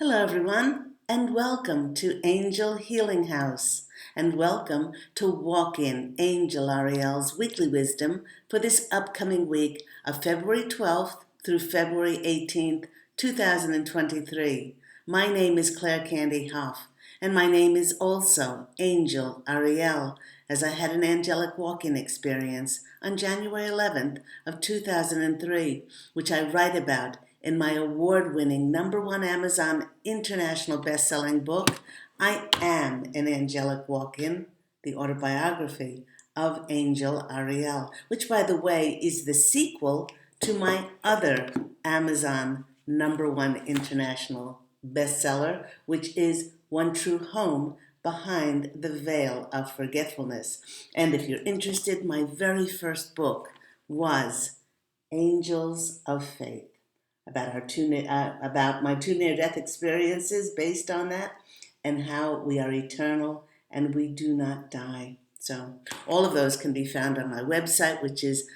Hello, everyone, and welcome to Angel Healing House, and welcome to Walk In Angel Ariel's weekly wisdom for this upcoming week of February 12th through February 18th, 2023. My name is Claire Candy Hoff, and my name is also Angel Ariel, as I had an angelic walk-in experience on January 11th of 2003, which I write about in my award-winning #1 Amazon international best-selling book, I Am an Angelic Walk-In, the autobiography of Angel Ariel, which, by the way, is the sequel to my other Amazon #1 international bestseller, which is One True Home Behind the Veil of Forgetfulness. And if you're interested, my very first book was Angels of Faith, about about my two near-death experiences based on that, and how we are eternal and we do not die. So all of those can be found on my website, which is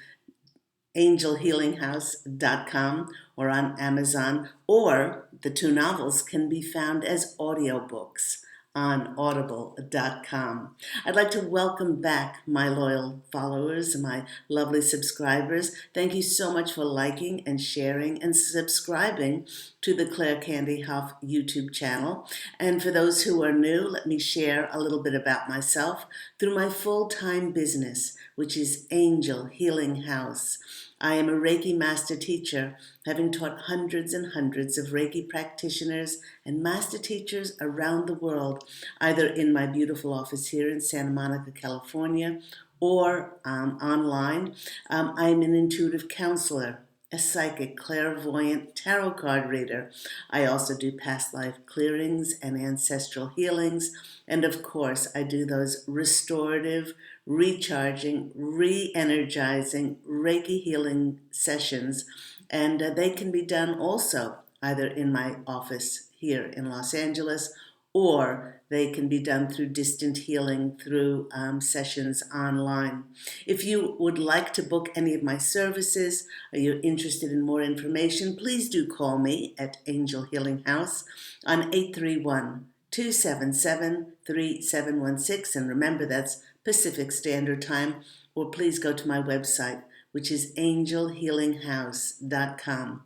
angelhealinghouse.com, or on Amazon, or the two novels can be found as audiobooks on audible.com. I'd like to welcome back my loyal followers, my lovely subscribers. Thank you so much for liking and sharing and subscribing to the Claire Candy Hoff YouTube channel. And for those who are new, let me share a little bit about myself through my full-time business, which is Angel Healing House. I am a Reiki master teacher, having taught hundreds and hundreds of Reiki practitioners and master teachers around the world, either in my beautiful office here in Santa Monica, California, or online. I'm an intuitive counselor, a psychic, clairvoyant, tarot card reader. I also do past life clearings and ancestral healings. And of course, I do those restorative, recharging, re-energizing Reiki healing sessions. And they can be done also either in my office here in Los Angeles, or they can be done through distant healing through sessions online. If you would like to book any of my services, or you're interested in more information, please do call me at Angel Healing House on 831-277-3716. And remember, that's Pacific Standard Time. Or please go to my website, which is angelhealinghouse.com.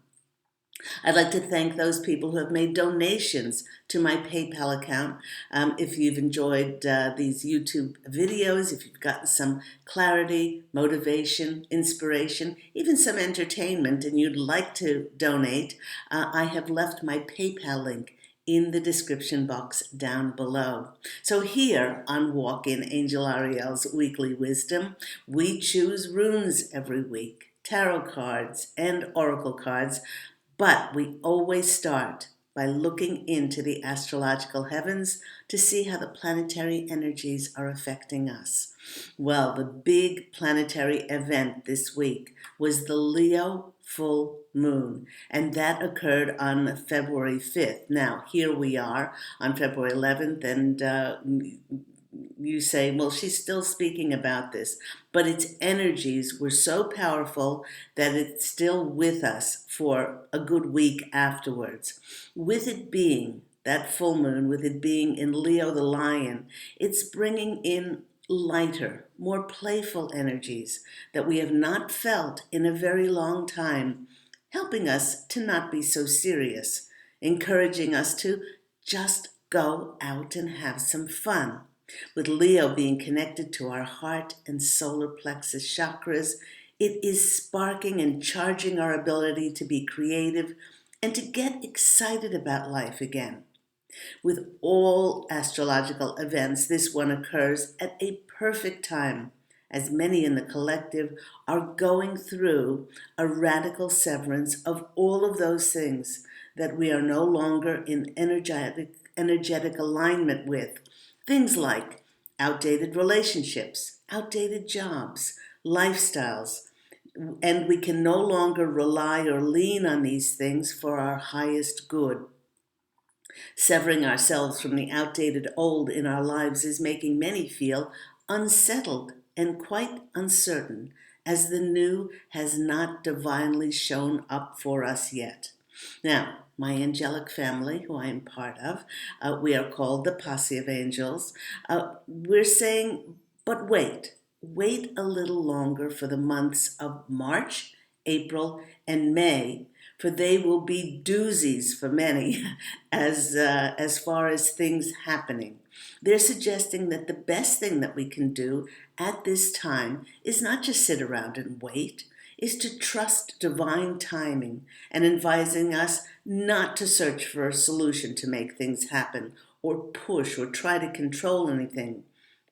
I'd like to thank those people who have made donations to my PayPal account. If you've enjoyed these YouTube videos, if you've gotten some clarity, motivation, inspiration, even some entertainment, and you'd like to donate, I have left my PayPal link in the description box down below. So here on Walk In Angel Ariel's Weekly Wisdom, we choose runes every week, tarot cards and oracle cards, but we always start by looking into the astrological heavens to see how the planetary energies are affecting us. Well, the big planetary event this week was the Leo full moon, and that occurred on February 5th. Now, here we are on February 11th, and you say, well, she's still speaking about this, but its energies were so powerful that it's still with us for a good week afterwards. With it being that full moon, with it being in Leo the lion, it's bringing in lighter, more playful energies that we have not felt in a very long time, helping us to not be so serious, encouraging us to just go out and have some fun. With Leo being connected to our heart and solar plexus chakras, it is sparking and charging our ability to be creative and to get excited about life again. With all astrological events, this one occurs at a perfect time, as many in the collective are going through a radical severance of all of those things that we are no longer in energetic alignment with. Things like outdated relationships, outdated jobs, lifestyles, and we can no longer rely or lean on these things for our highest good. Severing ourselves from the outdated old in our lives is making many feel unsettled and quite uncertain, as the new has not divinely shown up for us yet. Now, my angelic family, who I am part of, we are called the Posse of Angels. We're saying, but wait a little longer for the months of March, April, and May, for they will be doozies for many as far as things happening. They're suggesting that the best thing that we can do at this time is not just sit around and wait, is to trust divine timing and advising us not to search for a solution to make things happen or push or try to control anything,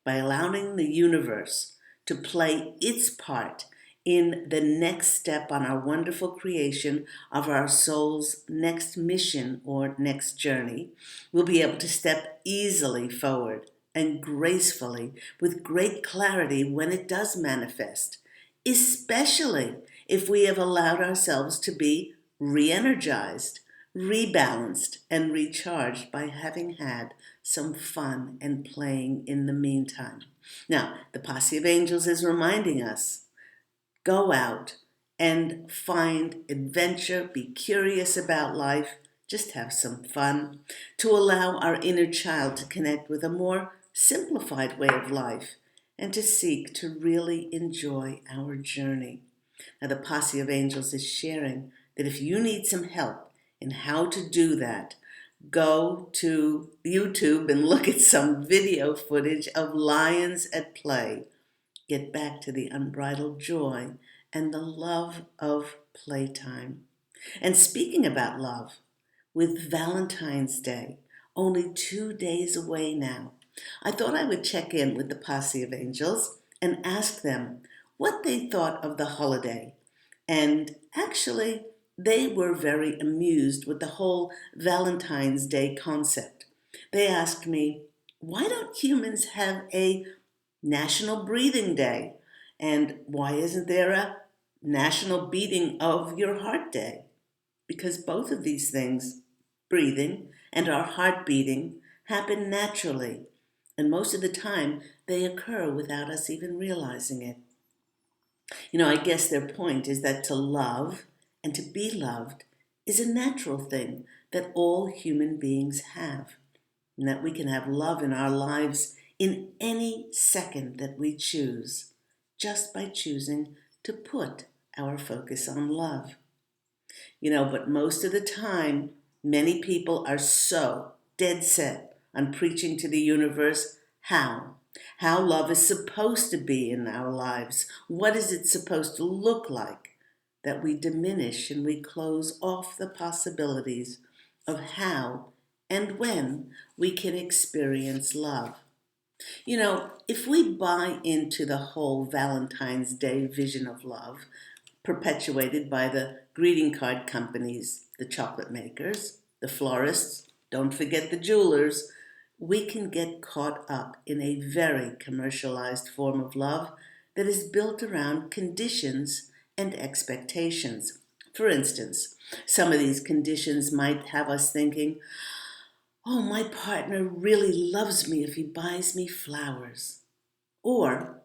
by allowing the universe to play its part in the next step on our wonderful creation of our soul's next mission or next journey. We'll be able to step easily forward and gracefully with great clarity when it does manifest, especially if we have allowed ourselves to be re-energized, rebalanced, and recharged by having had some fun and playing in the meantime. Now, the Posse of Angels is reminding us, go out and find adventure, be curious about life, just have some fun, to allow our inner child to connect with a more simplified way of life and to seek to really enjoy our journey. Now, the Posse of Angels is sharing that if you need some help in how to do that, go to YouTube and look at some video footage of lions at play. Get back to the unbridled joy and the love of playtime. And speaking about love, with Valentine's Day only 2 days away now, I thought I would check in with the Posse of Angels and ask them what they thought of the holiday. And actually, they were very amused with the whole Valentine's Day concept. They asked me, why don't humans have a National Breathing Day? And why isn't there a National Beating of Your Heart Day? Because both of these things, breathing and our heart beating, happen naturally. And most of the time, they occur without us even realizing it. I guess their point is that to love and to be loved is a natural thing that all human beings have, and that we can have love in our lives in any second that we choose, just by choosing to put our focus on love. But most of the time, many people are so dead set on preaching to the universe how love is supposed to be in our lives. What is it supposed to look like? That we diminish and we close off the possibilities of how and when we can experience love. If we buy into the whole Valentine's Day vision of love, perpetuated by the greeting card companies, the chocolate makers, the florists, don't forget the jewelers, we can get caught up in a very commercialized form of love that is built around conditions and expectations. For instance, some of these conditions might have us thinking, oh, my partner really loves me if he buys me flowers. Or,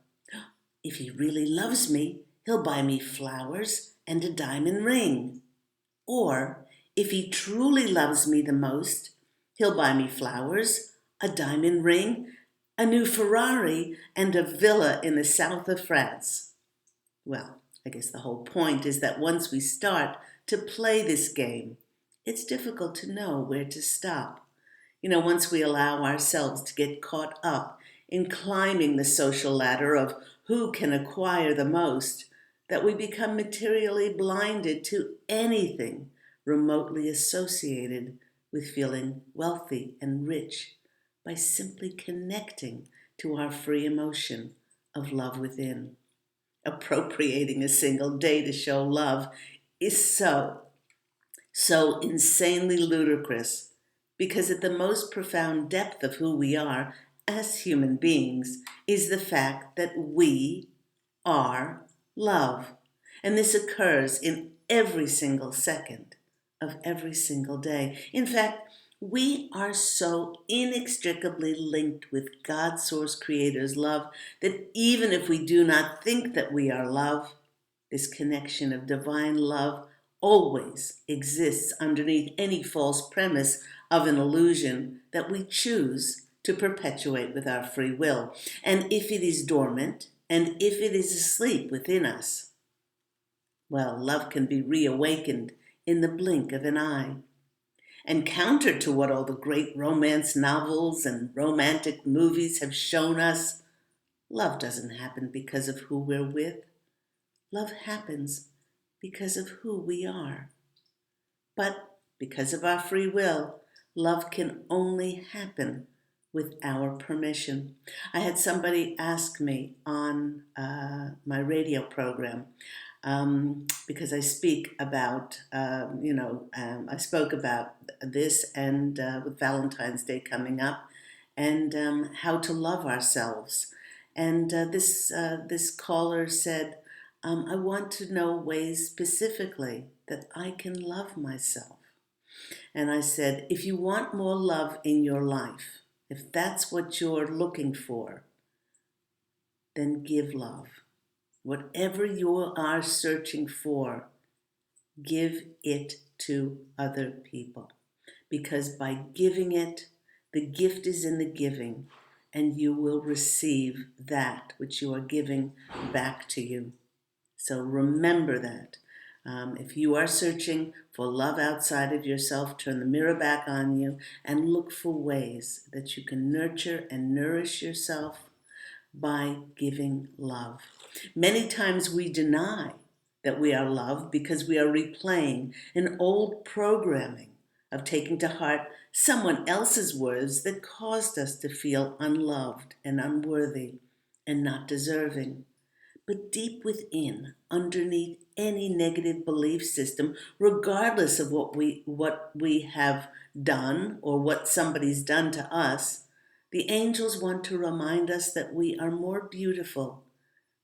if he really loves me, he'll buy me flowers and a diamond ring. Or, if he truly loves me the most, he'll buy me flowers, a diamond ring, a new Ferrari, and a villa in the south of France. Well, I guess the whole point is that once we start to play this game, it's difficult to know where to stop. Once we allow ourselves to get caught up in climbing the social ladder of who can acquire the most, that we become materially blinded to anything remotely associated with feeling wealthy and rich by simply connecting to our free emotion of love within. Appropriating a single day to show love is so insanely ludicrous, because at the most profound depth of who we are as human beings is the fact that we are love. And this occurs in every single second of every single day. In fact, we are so inextricably linked with God, Source, Creator's love that even if we do not think that we are love, this connection of divine love always exists underneath any false premise of an illusion that we choose to perpetuate with our free will. And if it is dormant, and if it is asleep within us, well, love can be reawakened in the blink of an eye. And counter to what all the great romance novels and romantic movies have shown us, love doesn't happen because of who we're with. Love happens because of who we are. But because of our free will, love can only happen with our permission. I had somebody ask me on my radio program, because I speak about, I spoke about this and with Valentine's Day coming up, and how to love ourselves. And this caller said, I want to know ways specifically that I can love myself. And I said, if you want more love in your life, if that's what you're looking for, then give love. Whatever you are searching for, give it to other people. Because by giving it, the gift is in the giving, and you will receive that which you are giving back to you. So remember that. If you are searching for love outside of yourself, turn the mirror back on you and look for ways that you can nurture and nourish yourself by giving love. Many times we deny that we are loved because we are replaying an old programming of taking to heart someone else's words that caused us to feel unloved and unworthy and not deserving. But deep within, underneath any negative belief system, regardless of what we have done or what somebody's done to us, the angels want to remind us that we are more beautiful,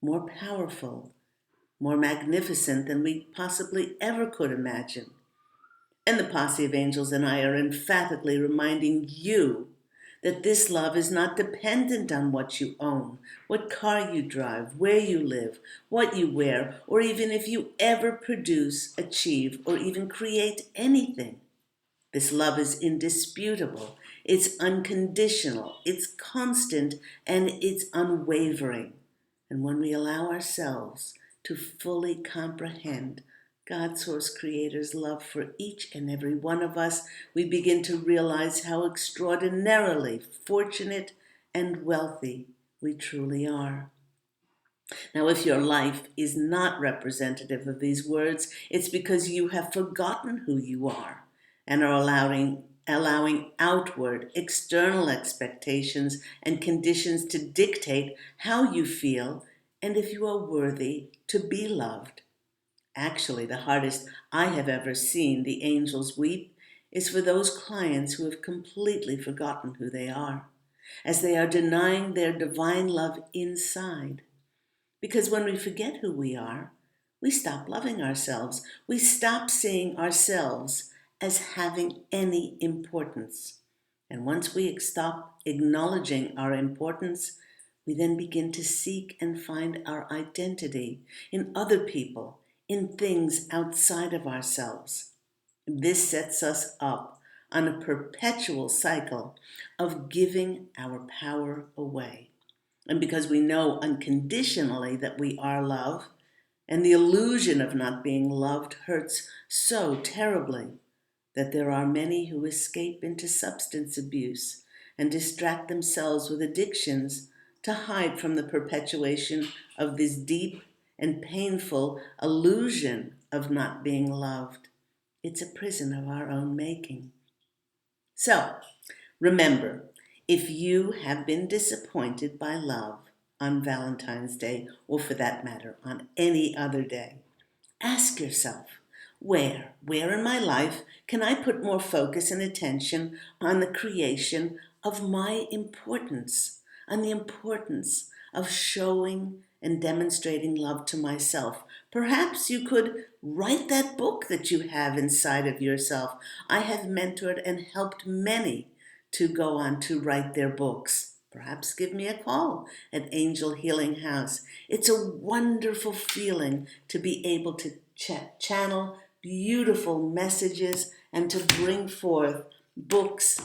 more powerful, more magnificent than we possibly ever could imagine. And the posse of angels and I are emphatically reminding you that this love is not dependent on what you own, what car you drive, where you live, what you wear, or even if you ever produce, achieve, or even create anything. This love is indisputable, it's unconditional, it's constant, and it's unwavering. And when we allow ourselves to fully comprehend God, Source Creator's love for each and every one of us, we begin to realize how extraordinarily fortunate and wealthy we truly are. Now, if your life is not representative of these words, it's because you have forgotten who you are and are allowing outward, external expectations and conditions to dictate how you feel and if you are worthy to be loved. Actually, the hardest I have ever seen the angels weep is for those clients who have completely forgotten who they are, as they are denying their divine love inside. Because when we forget who we are, we stop loving ourselves. We stop seeing ourselves as having any importance. And once we stop acknowledging our importance, we then begin to seek and find our identity in other people, in things outside of ourselves. This sets us up on a perpetual cycle of giving our power away. And because we know unconditionally that we are love, and the illusion of not being loved hurts so terribly that there are many who escape into substance abuse and distract themselves with addictions to hide from the perpetuation of this deep and painful illusion of not being loved. It's a prison of our own making. So, remember, if you have been disappointed by love on Valentine's Day, or for that matter, on any other day, ask yourself, where in my life can I put more focus and attention on the creation of my importance, on the importance of showing and demonstrating love to myself? Perhaps you could write that book that you have inside of yourself. I have mentored and helped many to go on to write their books. Perhaps give me a call at Angel Healing House. It's a wonderful feeling to be able to channel beautiful messages and to bring forth books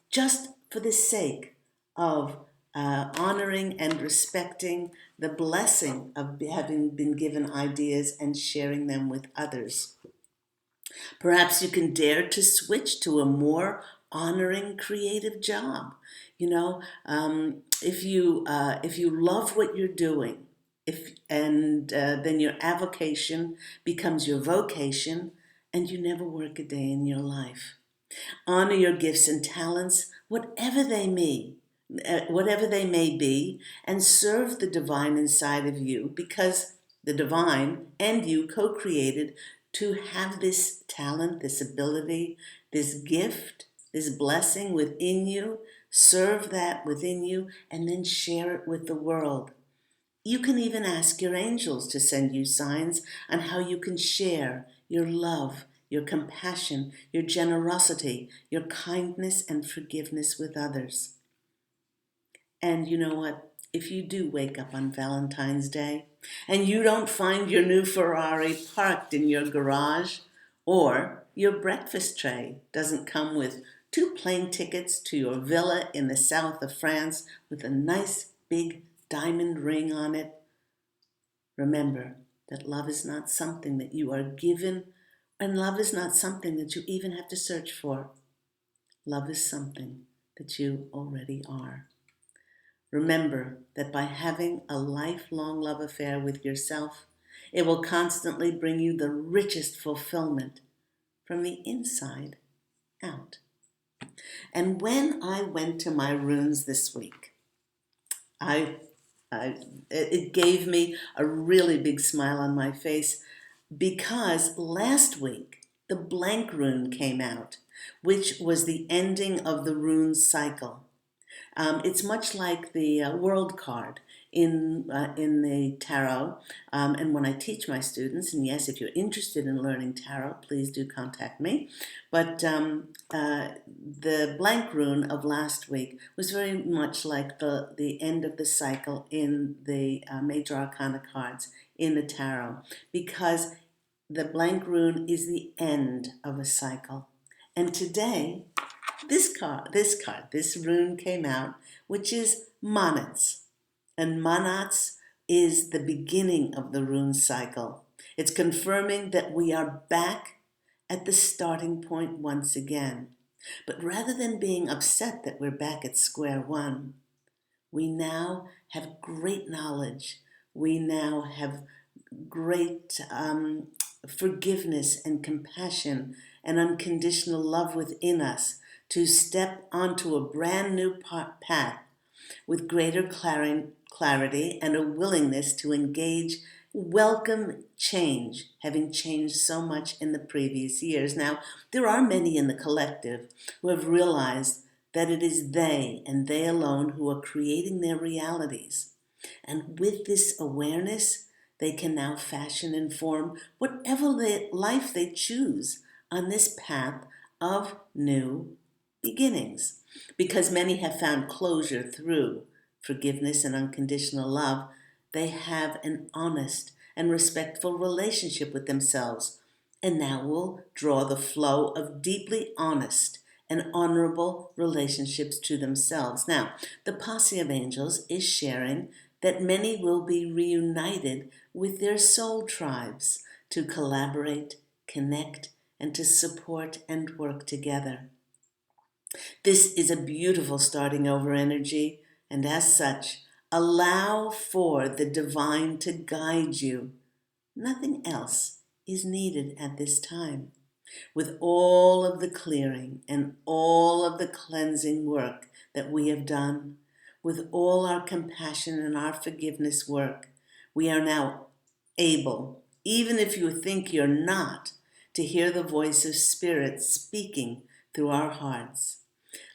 just for the sake of honoring and respecting the blessing of having been given ideas and sharing them with others. Perhaps you can dare to switch to a more honoring, creative job. If you love what you're doing, then your avocation becomes your vocation, and you never work a day in your life. Honor your gifts and talents, whatever they may be, and serve the divine inside of you, because the divine and you co-created to have this talent, this ability, this gift, this blessing within you. Serve that within you and then share it with the world. You can even ask your angels to send you signs on how you can share your love, your compassion, your generosity, your kindness and forgiveness with others. And you know what? If you do wake up on Valentine's Day and you don't find your new Ferrari parked in your garage, or your breakfast tray doesn't come with 2 plane tickets to your villa in the south of France with a nice big diamond ring on it, remember that love is not something that you are given, and love is not something that you even have to search for. Love is something that you already are. Remember that by having a lifelong love affair with yourself, it will constantly bring you the richest fulfillment from the inside out. And when I went to my runes this week, it gave me a really big smile on my face, because last week the blank rune came out, which was the ending of the rune cycle. It's much like the world card in the tarot, and when I teach my students, and yes, if you're interested in learning tarot, please do contact me. But the blank rune of last week was very much like the end of the cycle in the major arcana cards in the tarot, because the blank rune is the end of a cycle. And today, this rune came out, which is Manats. And Manats is the beginning of the rune cycle. It's confirming that we are back at the starting point once again. But rather than being upset that we're back at square one, we now have great knowledge. We now have great forgiveness and compassion and unconditional love within us to step onto a brand new path with greater clarity and a willingness to engage, welcome change, having changed so much in the previous years. Now, there are many in the collective who have realized that it is they and they alone who are creating their realities. And with this awareness, they can now fashion and form whatever life they choose on this path of new beginnings. Because many have found closure through forgiveness and unconditional love, they have an honest and respectful relationship with themselves, and now will draw the flow of deeply honest and honorable relationships to themselves. Now, the posse of angels is sharing that many will be reunited with their soul tribes to collaborate, connect, and to support and work together. This is a beautiful starting over energy, and as such, allow for the divine to guide you. Nothing else is needed at this time. With all of the clearing and all of the cleansing work that we have done, with all our compassion and our forgiveness work, we are now able, even if you think you're not, to hear the voice of Spirit speaking through our hearts.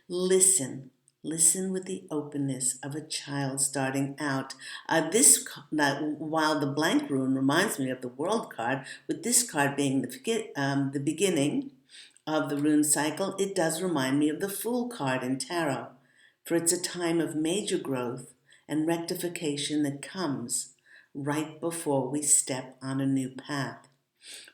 Listen with the openness of a child starting out. While the blank rune reminds me of the world card, with this card being the beginning of the rune cycle, it does remind me of the Fool card in tarot, for it's a time of major growth and rectification that comes right before we step on a new path.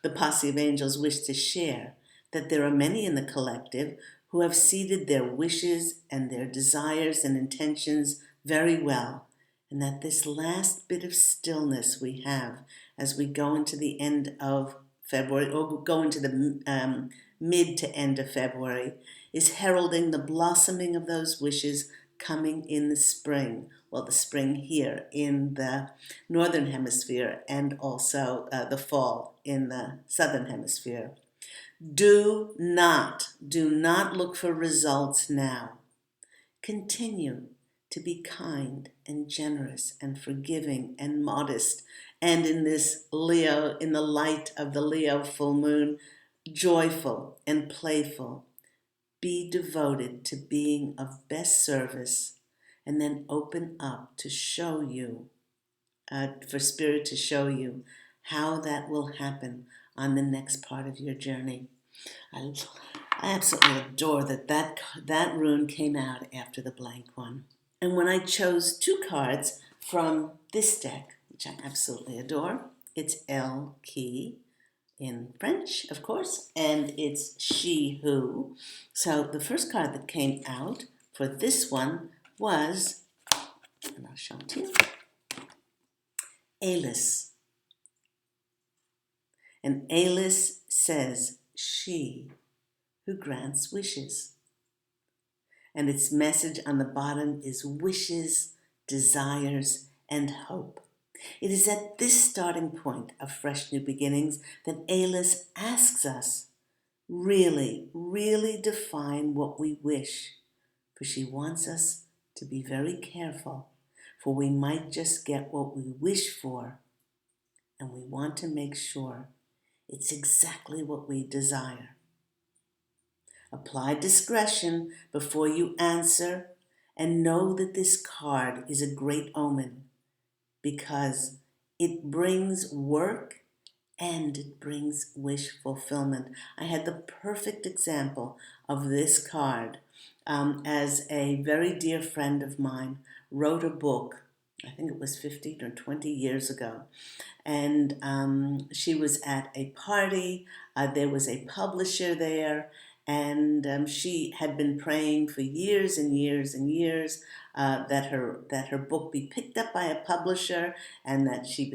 The posse of angels wish to share that there are many in the collective who have seated their wishes and their desires and intentions very well, and that this last bit of stillness we have as we go into the end of February, or go into the mid to end of February, is heralding the blossoming of those wishes coming in the spring. Well, the spring here in the northern hemisphere, and also the fall in the southern hemisphere. Do not look for results now. Continue to be kind and generous and forgiving and modest, and in this Leo, in the light of the Leo full moon, joyful and playful. Be devoted to being of best service, and then open up to show you, for Spirit to show you how that will happen on the next part of your journey. I absolutely adore that rune came out after the blank one. And when I chose two cards from this deck, which I absolutely adore, it's El Key in French, of course, and it's She Who. So the first card that came out for this one was, and I'll show it to you, Alice. And Alice says, she who grants wishes. And its message on the bottom is wishes, desires, and hope. It is at this starting point of fresh new beginnings that Alice asks us, really, really define what we wish, for she wants us to be very careful, for we might just get what we wish for, and we want to make sure it's exactly what we desire. Apply discretion before you answer, and know that this card is a great omen because it brings work and it brings wish fulfillment. I had the perfect example of this card as a very dear friend of mine wrote a book, I think it was 15 or 20 years ago, and she was at a party. There was a publisher there, and she had been praying for years and years and years that her book be picked up by a publisher, and that she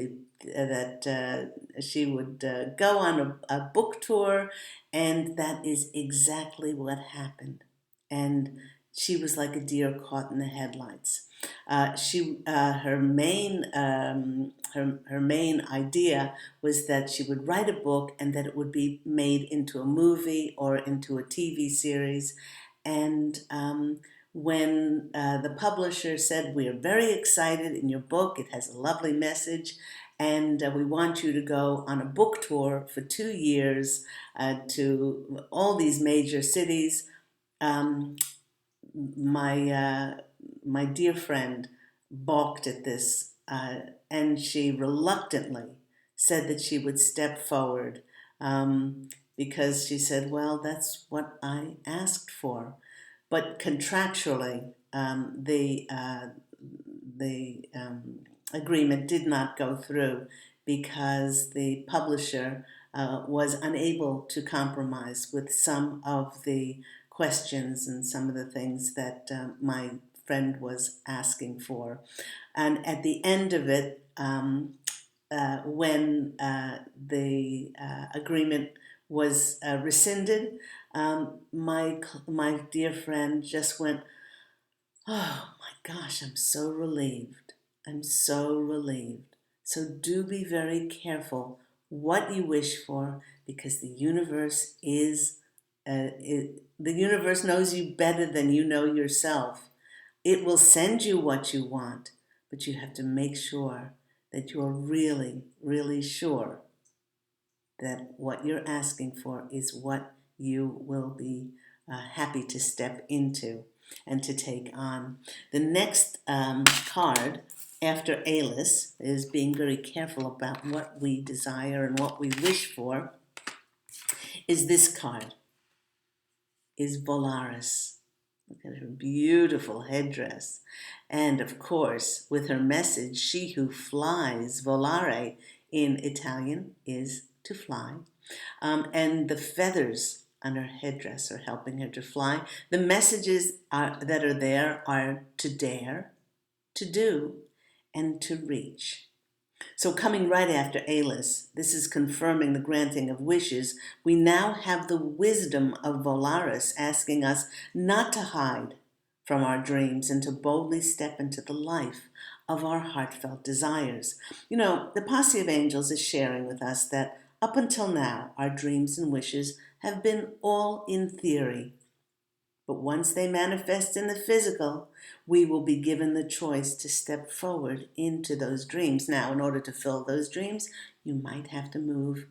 would go on a book tour, and that is exactly what happened. And she was like a deer caught in the headlights. Her main idea was that she would write a book and that it would be made into a movie or into a TV series. And when the publisher said, "We are very excited in your book, it has a lovely message, and we want you to go on a book tour for 2 years to all these major cities," my dear friend balked at this, and she reluctantly said that she would step forward because she said, "Well, that's what I asked for." But contractually, the agreement did not go through because the publisher was unable to compromise with some of the questions and some of the things that my friend was asking for. And at the end of it, when the agreement was rescinded, my dear friend just went, "Oh my gosh, I'm so relieved. I'm so relieved." So do be very careful what you wish for, because the universe the universe knows you better than you know yourself. It will send you what you want, but you have to make sure that you're really, really sure that what you're asking for is what you will be happy to step into and to take on. The next card after Alice is being very careful about what we desire and what we wish for, is this card, is Volaris. Look at her beautiful headdress. And of course, with her message, she who flies, volare in Italian, is to fly. And the feathers on her headdress are helping her to fly. The messages that are there are to dare, to do, and to reach. So coming right after Alis, this is confirming the granting of wishes. We now have the wisdom of Volaris asking us not to hide from our dreams and to boldly step into the life of our heartfelt desires. You know, the posse of angels is sharing with us that up until now, our dreams and wishes have been all in theory. But once they manifest in the physical, we will be given the choice to step forward into those dreams. Now, in order to fill those dreams, you might have to move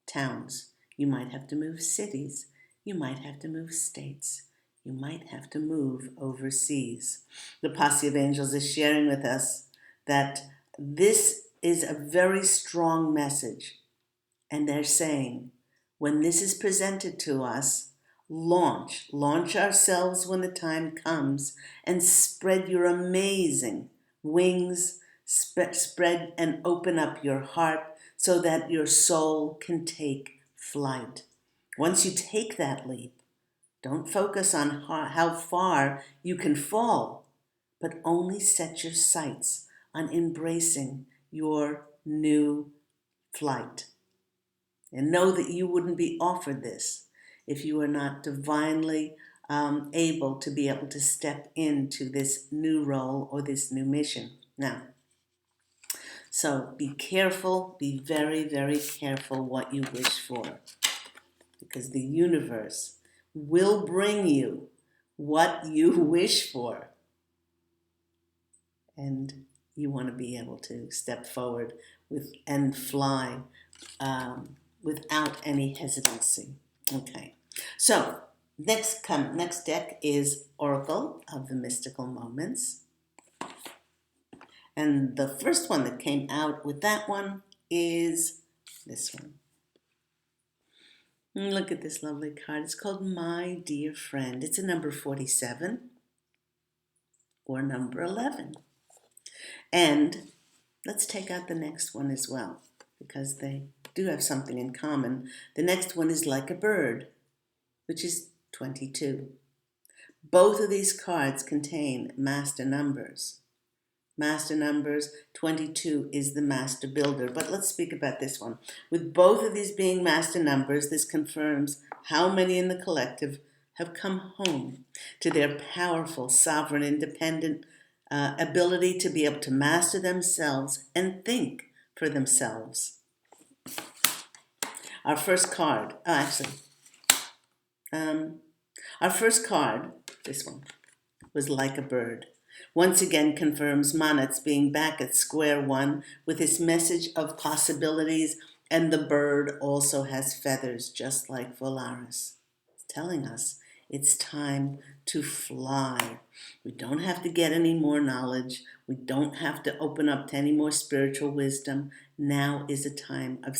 towns. You might have to move cities. You might have to move states. You might have to move overseas. The posse of angels is sharing with us that this is a very strong message. And they're saying, when this is presented to us, launch ourselves when the time comes and spread your amazing wings, spread and open up your heart so that your soul can take flight. Once you take that leap, don't focus on how far you can fall, but only set your sights on embracing your new flight. And know that you wouldn't be offered this if you were not divinely able to be able to step into this new role or this new mission. Now, so be careful, be very, very careful what you wish for, because the universe will bring you what you wish for. And you want to be able to step forward and fly without any hesitancy. Okay, so next deck is Oracle of the Mystical Moments. And the first one that came out with that one is this one. Look at this lovely card. It's called My Dear Friend. It's a number 47 or number 11. And let's take out the next one as well, because they do have something in common. The next one is Like a Bird, which is 22. Both of these cards contain master numbers. Master numbers, 22 is the master builder. But let's speak about this one. With both of these being master numbers, this confirms how many in the collective have come home to their powerful, sovereign, independent ability to be able to master themselves and think for themselves. Our first card, our first card, this one, was Like a Bird. Once again confirms Manet's being back at square one with his message of possibilities, and the bird also has feathers, just like Volaris. It's telling us it's time to fly. We don't have to get any more knowledge. We don't have to open up to any more spiritual wisdom. Now is a time of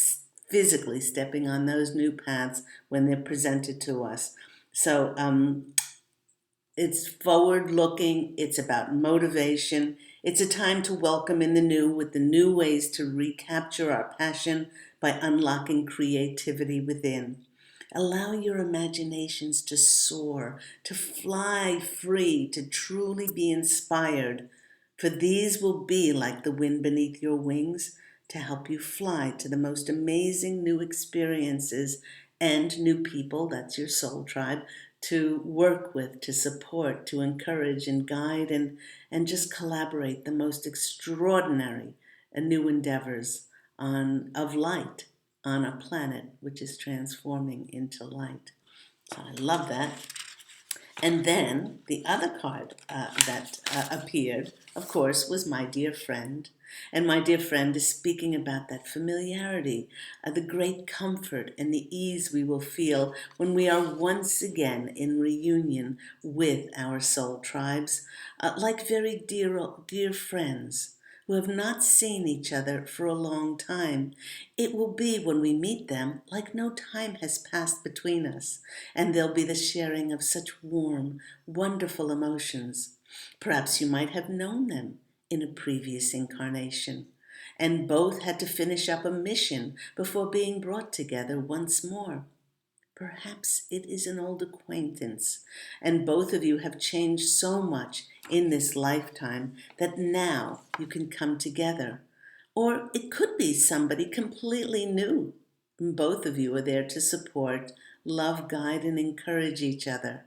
physically stepping on those new paths when they're presented to us. So it's forward-looking. It's about motivation. It's a time to welcome in the new with the new ways to recapture our passion by unlocking creativity within. Allow your imaginations to soar, to fly free, to truly be inspired. For these will be like the wind beneath your wings to help you fly to the most amazing new experiences and new people, that's your soul tribe, to work with, to support, to encourage and guide and just collaborate the most extraordinary and new endeavors of light on a planet which is transforming into light. So I love that. And then the other card that appeared, of course, was My Dear Friend. And My Dear Friend is speaking about that familiarity, the great comfort and the ease we will feel when we are once again in reunion with our soul tribes, like very dear friends who have not seen each other for a long time. It will be when we meet them like no time has passed between us, and there'll be the sharing of such warm, wonderful emotions. Perhaps you might have known them in a previous incarnation, and both had to finish up a mission before being brought together once more. Perhaps it is an old acquaintance, and both of you have changed so much in this lifetime that now you can come together. Or it could be somebody completely new. And both of you are there to support, love, guide, and encourage each other,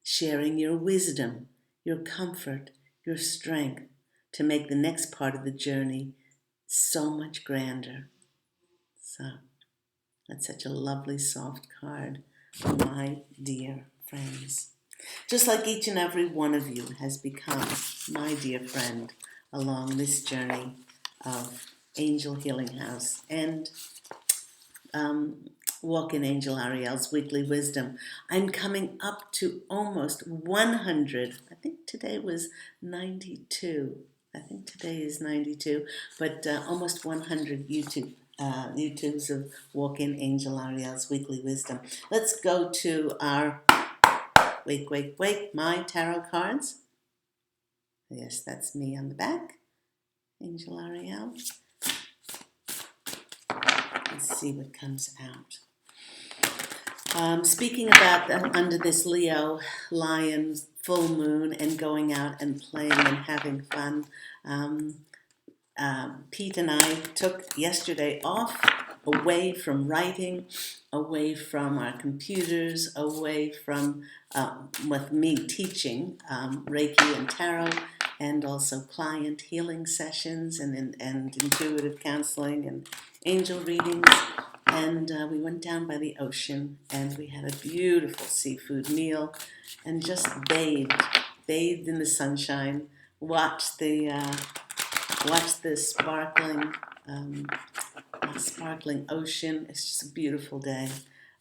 sharing your wisdom, your comfort, your strength to make the next part of the journey so much grander. So, that's such a lovely, soft card, my dear friends. Just like each and every one of you has become my dear friend along this journey of Angel Healing House and Walk in Angel Ariel's Weekly Wisdom. I'm coming up to almost 100. I think today was 92. I think today is 92, but almost 100 YouTubes of Walk in Angel Ariel's Weekly Wisdom. Let's go to our, wait, my tarot cards. Yes, that's me on the back. Angel Ariel. Let's see what comes out. Speaking about under this Leo Lion full moon and going out and playing and having fun, Pete and I took yesterday off, away from writing, away from our computers, away from with me teaching Reiki and Tarot, and also client healing sessions and intuitive counseling and angel readings. And we went down by the ocean and we had a beautiful seafood meal and just bathed in the sunshine, watched the sparkling ocean. It's just a beautiful day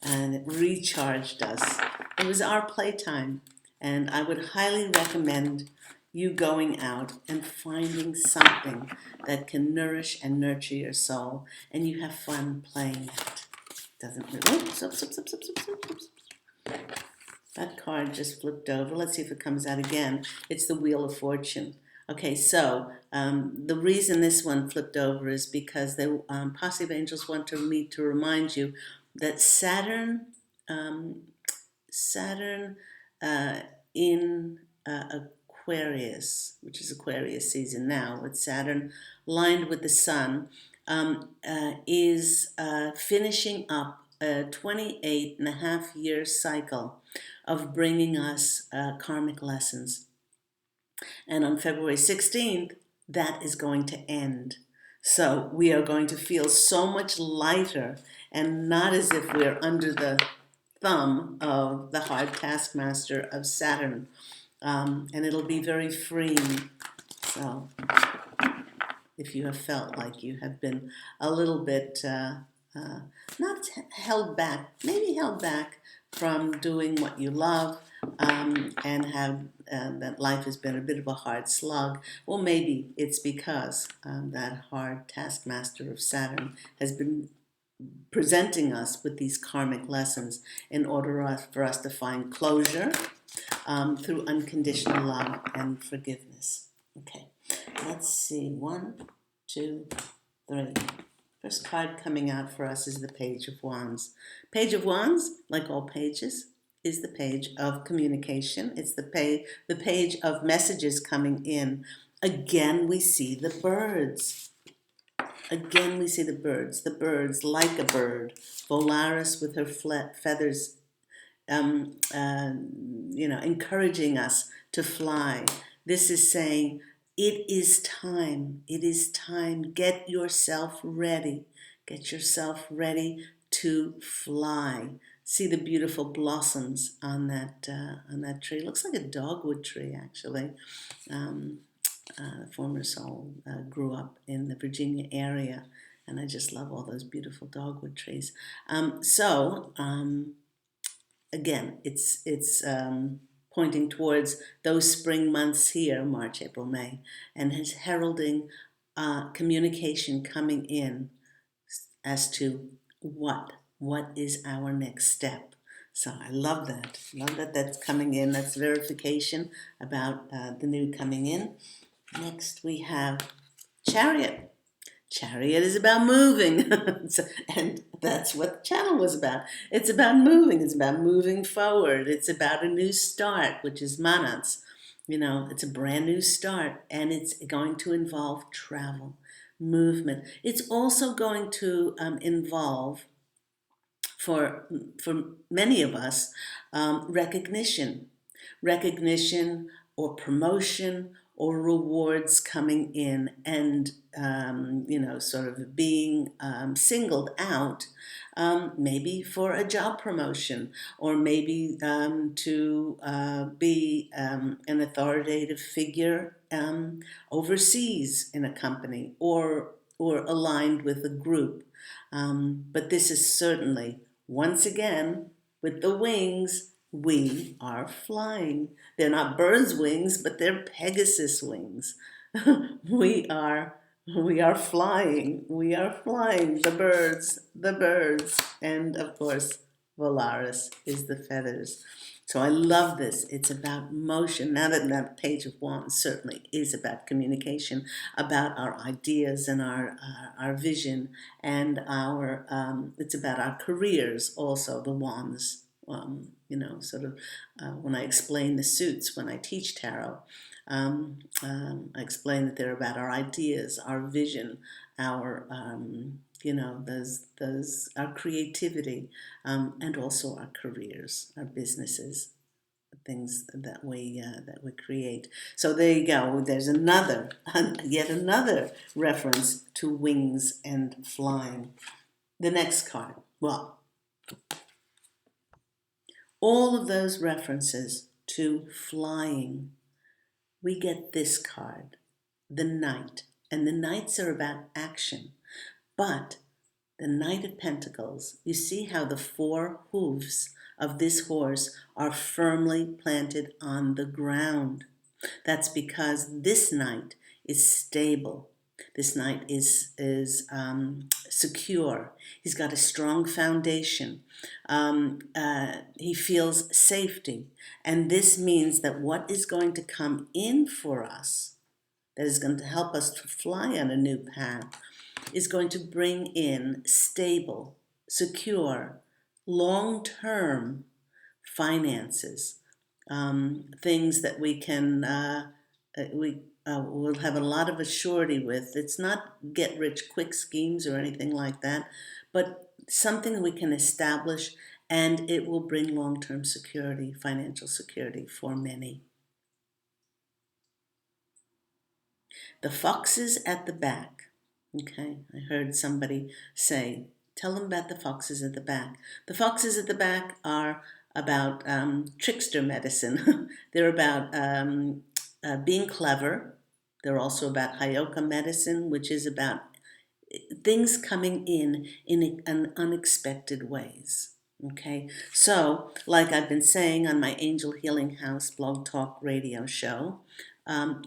and it recharged us. It was our playtime, and I would highly recommend you going out and finding something that can nourish and nurture your soul, and you have fun playing it. Doesn't really. That card just flipped over. Let's see if it comes out again. It's the Wheel of Fortune. Okay, so the reason this one flipped over is because the Posse of Angels want me to remind you that Saturn in Aquarius, which is Aquarius season now, with Saturn lined with the Sun, is finishing up a 28.5-year cycle of bringing us karmic lessons. And on February 16th, that is going to end. So we are going to feel so much lighter and not as if we're under the thumb of the hard taskmaster of Saturn. And it'll be very freeing. So if you have felt like you have been a little bit not held back, maybe held back from doing what you love, and have that life has been a bit of a hard slug, well, maybe it's because that hard taskmaster of Saturn has been presenting us with these karmic lessons in order for us to find closure through unconditional love and forgiveness. Okay, let's see. 1, 2, 3. First card coming out for us is the Page of Wands. Page of Wands, like all pages, is the page of communication. It's the page of messages coming in. Again, we see the birds. Again, we see the birds like a bird. Volaris with her feathers, encouraging us to fly. This is saying, it is time. It is time. Get yourself ready. Get yourself ready to fly. See the beautiful blossoms on that tree. It looks like a dogwood tree, actually. Former soul grew up in the Virginia area, and I just love all those beautiful dogwood trees. Again, it's pointing towards those spring months here, March, April, May, and is heralding communication coming in as to what is our next step. So I love that. Love that that's coming in. That's verification about the new coming in. Next we have Chariot. Chariot is about moving. And that's what the channel was about. It's about moving. It's about moving forward. It's about a new start, which is Manas. It's a brand new start, and it's going to involve travel, movement. It's also going to involve, for many of us, recognition or promotion or rewards coming in, and sort of being singled out, maybe for a job promotion, or maybe to be an authoritative figure overseas in a company, or aligned with a group. But this is certainly, once again, with the wings, we are flying. They're not birds' wings, but they're Pegasus wings. we are we are flying. We are flying. The birds, and of course, Volaris is the feathers. So I love this. It's about motion. Now that Page of Wands certainly is about communication, about our ideas and our vision, and it's about our careers also, the wands. Sort of when I explain the suits, when I teach tarot, I explain that they're about our ideas, our vision, our those our creativity, and also our careers, our businesses, things that we create. So there you go. There's yet another reference to wings and flying. The next card. Well, all of those references to flying, we get this card, the Knight. And the Knights are about action. But the Knight of Pentacles, you see how the four hooves of this horse are firmly planted on the ground. That's because this Knight is stable. This Knight is secure. He's got a strong foundation. He feels safety. And this means that what is going to come in for us, that is going to help us to fly on a new path, is going to bring in stable, secure, long-term finances, things that we can, we'll have a lot of assurity with. It's not get-rich-quick schemes or anything like that, but something we can establish, and it will bring long-term security, financial security for many. The foxes at the back. Okay, I heard somebody say, tell them about the foxes at the back. The foxes at the back are about trickster medicine. They're about being clever. They're also about Hayoka medicine, which is about things coming in unexpected ways. Okay, so like I've been saying on my Angel Healing House blog talk radio show,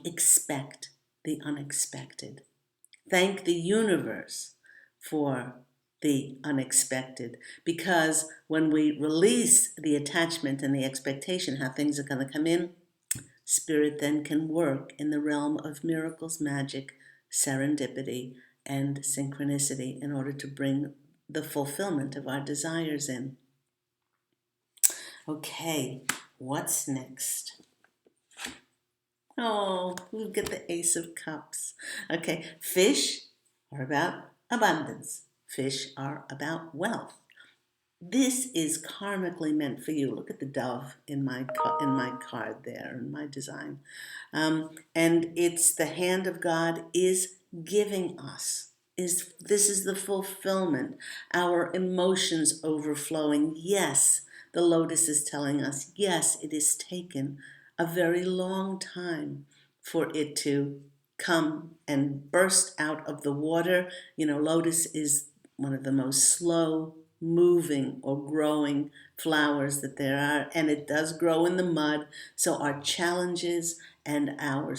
expect the unexpected. Thank the universe for the unexpected, because when we release the attachment and the expectation how things are going to come in, Spirit then can work in the realm of miracles, magic, serendipity, and synchronicity in order to bring the fulfillment of our desires in. Okay, what's next? Oh, we'll get the Ace of Cups. Okay, fish are about abundance. Fish are about wealth. This is karmically meant for you. Look at the dove in my card there, in my design. And it's the hand of God is giving us. This is the fulfillment. Our emotions overflowing. Yes, the lotus is telling us, yes, it is taken a very long time for it to come and burst out of the water. Lotus is one of the most slow moving or growing flowers that there are, and it does grow in the mud. So our challenges and our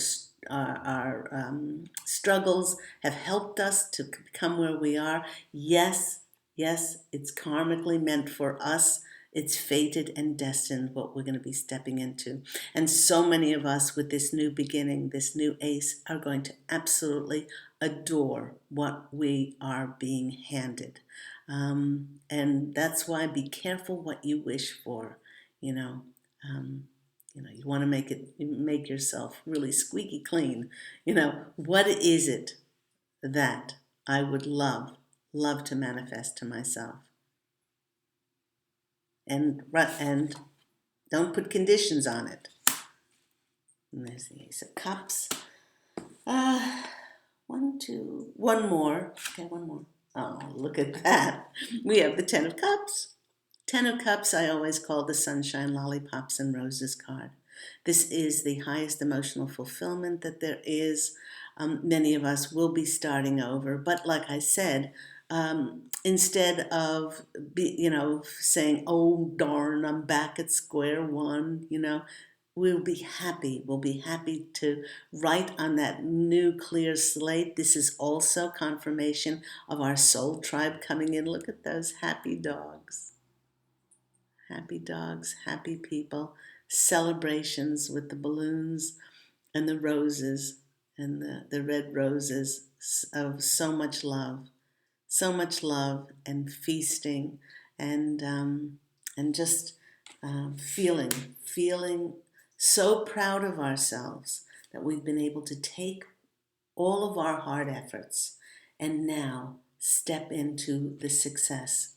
struggles have helped us to become where we are. Yes, it's karmically meant for us. It's fated and destined what we're going to be stepping into. And so many of us with this new beginning, this new ace, are going to absolutely adore what we are being handed. And that's why be careful what you wish for. You know, um, you want to make yourself really squeaky clean. What is it that I would love to manifest to myself? And don't put conditions on it. And there's the Ace of Cups. One more. Okay, one more. Oh, look at that. We have the Ten of Cups. Ten of Cups I always call the Sunshine, Lollipops, and Roses card. This is the highest emotional fulfillment that there is. Many of us will be starting over, but like I said, instead of saying, "Oh darn, I'm back at square one," we'll be happy. We'll be happy to write on that new clear slate. This is also confirmation of our soul tribe coming in. Look at those happy dogs. Happy dogs, happy people, celebrations with the balloons and the roses and the red roses of so much love and feasting and just feeling so proud of ourselves that we've been able to take all of our hard efforts and now step into the success.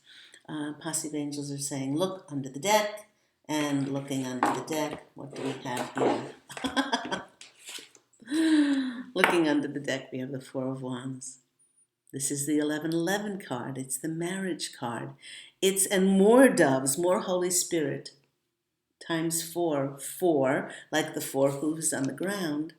Posse of Angels are saying, look under the deck, and looking under the deck, what do we have here? Looking under the deck, we have the Four of Wands. This is the 1111 card. It's the marriage card. And more doves, more Holy Spirit, times four, like the four hooves on the ground,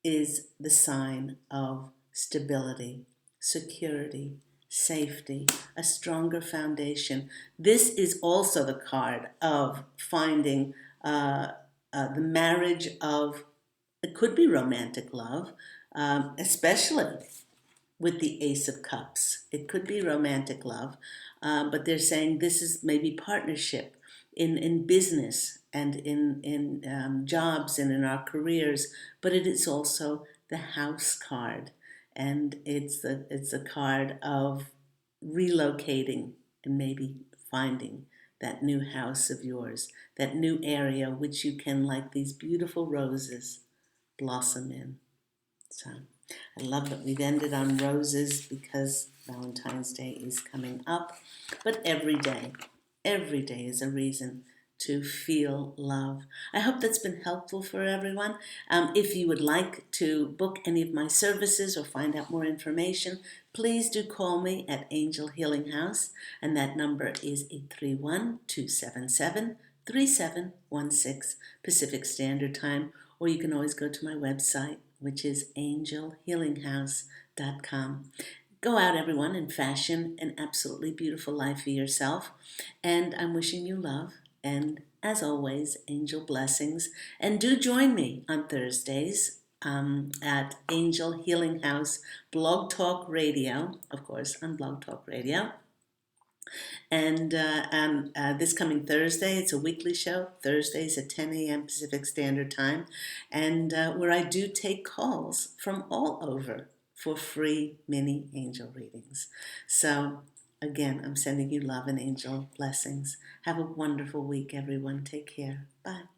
is the sign of stability, security, safety, a stronger foundation. This is also the card of finding the marriage of, it could be romantic love, especially with the Ace of Cups. It could be romantic love, but they're saying this is maybe partnership in business and in jobs and in our careers, but it is also the House card, and it's a card of relocating and maybe finding that new house of yours, that new area which you can, like these beautiful roses, blossom in. So I love that we've ended on roses because Valentine's Day is coming up. But every day is a reason to feel love. I hope that's been helpful for everyone. If you would like to book any of my services or find out more information, please do call me at Angel Healing House, and that number is 831-277-3716 Pacific Standard Time, or you can always go to my website, which is angelhealinghouse.com. Go out, everyone, and fashion an absolutely beautiful life for yourself. And I'm wishing you love and, as always, angel blessings. And do join me on Thursdays at Angel Healing House Blog Talk Radio, of course, on Blog Talk Radio. And this coming Thursday, it's a weekly show, Thursdays at 10 a.m. Pacific Standard Time, and where I do take calls from all over for free mini angel readings. So, again, I'm sending you love and angel blessings. Have a wonderful week, everyone. Take care. Bye.